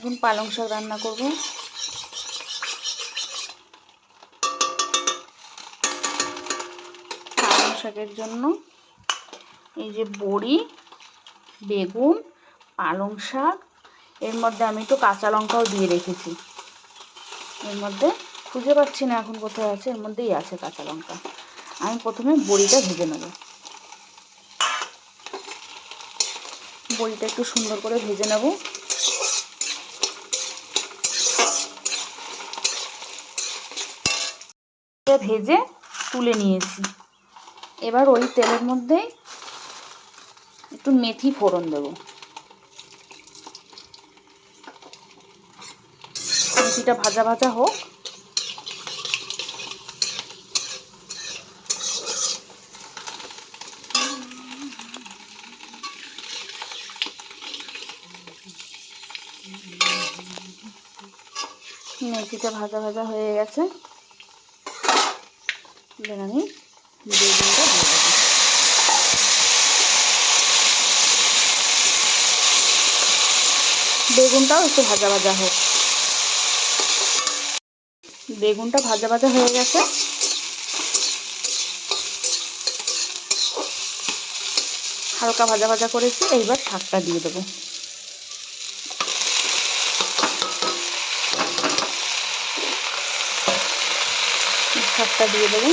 এখন পালং শাক রান্না করব। পালং শাকের জন্য এই যে বড়ি, বেগুন, পালং শাক, এর মধ্যে আমি একটু কাঁচা লঙ্কাও দিয়ে রেখেছি। এর মধ্যে খুঁজে পাচ্ছি না এখন কোথায় আছে, এর মধ্যেই আছে কাঁচা লঙ্কা। আমি প্রথমে বড়িটা ভেজে নেব। বড়িটা একটু সুন্দর করে ভেজে নেব। ভেজে তুলে নিয়েছি। এবার ওই তেলের মধ্যেই একটু মেথি ফোড়ন দেব। মেথিটা ভাজা ভাজা হোক। মেথিটা ভাজা ভাজা হয়ে গেছে। এবার আমি বেগুনটা দিয়ে দেবো। বেগুনটাও একটু ভাজা ভাজা হোক। বেগুনটা ভাজা ভাজা হয়ে গেছে। হালকা ভাজা ভাজা করেছি। এইবার শাকটা দিয়ে দেবো। শাকটা দিয়ে দেবো।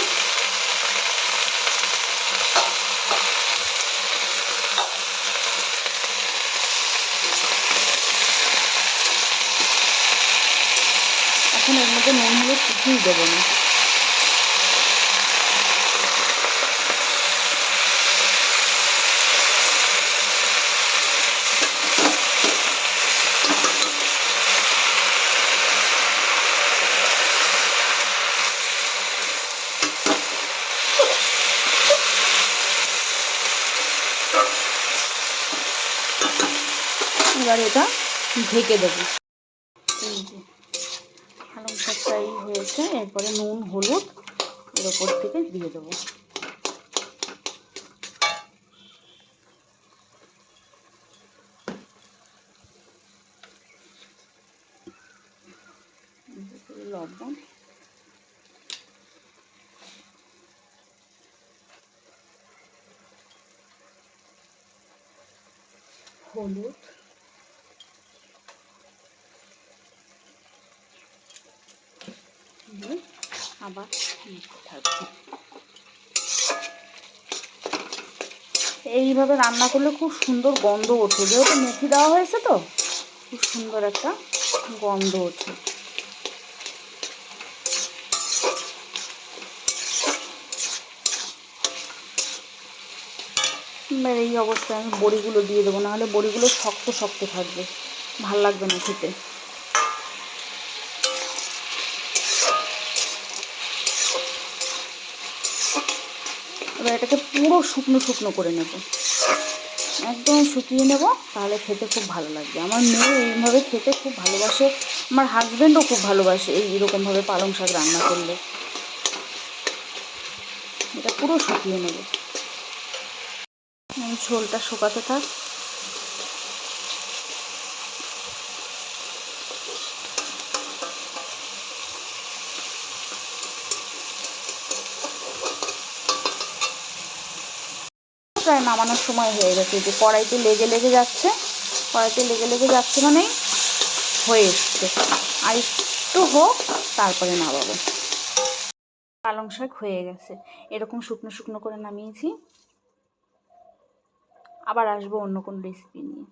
এখন এর মধ্যে নুন হলুদ কিছুই দেবো না। এবার এটা ঢেকে দেবো। এই যে পালং শাকটা এই হয়েছে। এরপরে নুন হলুদ এর ওপর থেকে দিয়ে দেবো। লবণ, হলুদ, আবার থাকবে। এইভাবে রান্না করলে খুব সুন্দর গন্ধ ওঠে। যেহেতু মেথি দেওয়া হয়েছে তো খুব সুন্দর একটা গন্ধ ওঠে। এবার এই অবস্থায় আমি বড়িগুলো দিয়ে দেবো, নাহলে বড়িগুলো শক্ত শক্ত থাকবে, ভাল লাগবে না খেতে। এবার এটাকে পুরো শুকনো শুকনো করে নেব। একদম শুকিয়ে নেব, তাহলে খেতে খুব ভালো লাগবে। আমার মেয়ে এইভাবে খেতে খুব ভালোবাসে। আমার হাজব্যান্ডও খুব ভালোবাসে এইরকমভাবে পালং শাক রান্না করলে। এটা পুরো শুকিয়ে নেব। ঝোলটা শুকাতে থাক। প্রায় নামানোর সময় হয়ে গেছে। যে কড়াইতে লেগে লেগে যাচ্ছে, কড়াইতে লেগে লেগে যাচ্ছে মানে হয়ে এসছে। আর একটু হোক, তারপরে নামাবো। পালং শাক হয়ে গেছে। এরকম শুকনো শুকনো করে নামিয়েছি। আবার আসবো অন্য কোনো রেসিপি নিয়ে।